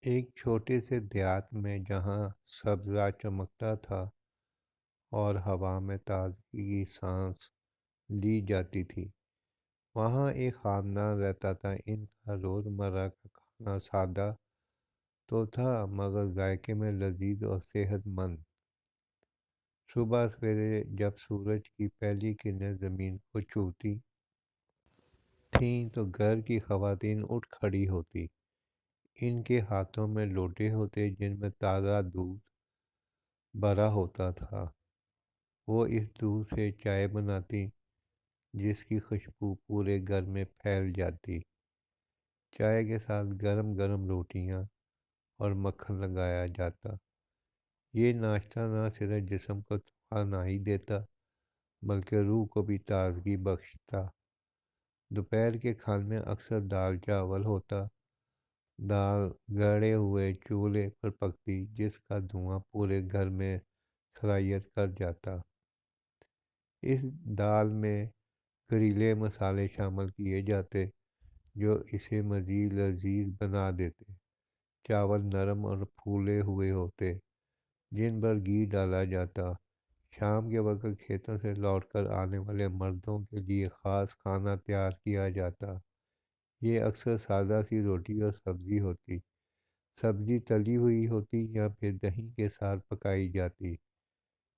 ایک چھوٹے سے دیہات میں جہاں سبزہ چمکتا تھا اور ہوا میں تازگی کی سانس لی جاتی تھی، وہاں ایک خاندان رہتا تھا۔ ان کا روزمرہ کا کھانا سادہ تو تھا مگر ذائقے میں لذیذ اور صحت مند۔ صبح سویرے جب سورج کی پہلی کرنیں زمین کو چھوتی تھیں تو گھر کی خواتین اٹھ کھڑی ہوتی۔ ان کے ہاتھوں میں لوٹے ہوتے جن میں تازہ دودھ بھرا ہوتا تھا۔ وہ اس دودھ سے چائے بناتی جس کی خوشبو پورے گھر میں پھیل جاتی۔ چائے کے ساتھ گرم گرم روٹیاں اور مکھن لگایا جاتا۔ یہ ناشتہ نہ صرف جسم کو توانائی دیتا بلکہ روح کو بھی تازگی بخشتا۔ دوپہر کے کھانے میں اکثر دال چاول ہوتا۔ دال گڑے ہوئے چولہے پر پکتی جس کا دھواں پورے گھر میں سرایت کر جاتا۔ اس دال میں زہریلے مسالے شامل کیے جاتے جو اسے مزید لذیذ بنا دیتے۔ چاول نرم اور پھولے ہوئے ہوتے جن پر گھی ڈالا جاتا۔ شام کے وقت کھیتوں سے لوٹ کر آنے والے مردوں کے لیے خاص کھانا تیار کیا جاتا۔ یہ اکثر سادہ سی روٹی اور سبزی ہوتی۔ سبزی تلی ہوئی ہوتی یا پھر دہی کے ساتھ پکائی جاتی۔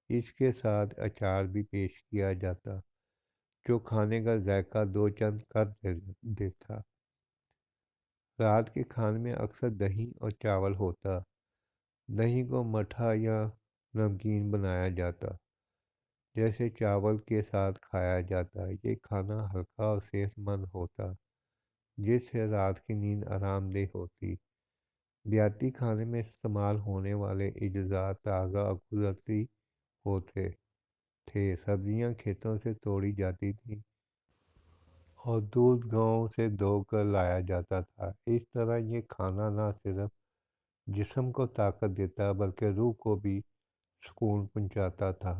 اس کے ساتھ اچار بھی پیش کیا جاتا جو کھانے کا ذائقہ دو چند کر دیتا۔ رات کے کھانے میں اکثر دہی اور چاول ہوتا۔ دہی کو مٹھا یا نمکین بنایا جاتا جیسے چاول کے ساتھ کھایا جاتا۔ یہ کھانا ہلکا اور صحت مند ہوتا جس سے رات کی نیند آرام دہ ہوتی۔ دیہاتی کھانے میں استعمال ہونے والے اجزاء تازہ اور قدرتی ہوتے تھے۔ سبزیاں کھیتوں سے توڑی جاتی تھیں اور دودھ گاؤں سے دھو کر لایا جاتا تھا۔ اس طرح یہ کھانا نہ صرف جسم کو طاقت دیتا بلکہ روح کو بھی سکون پہنچاتا تھا۔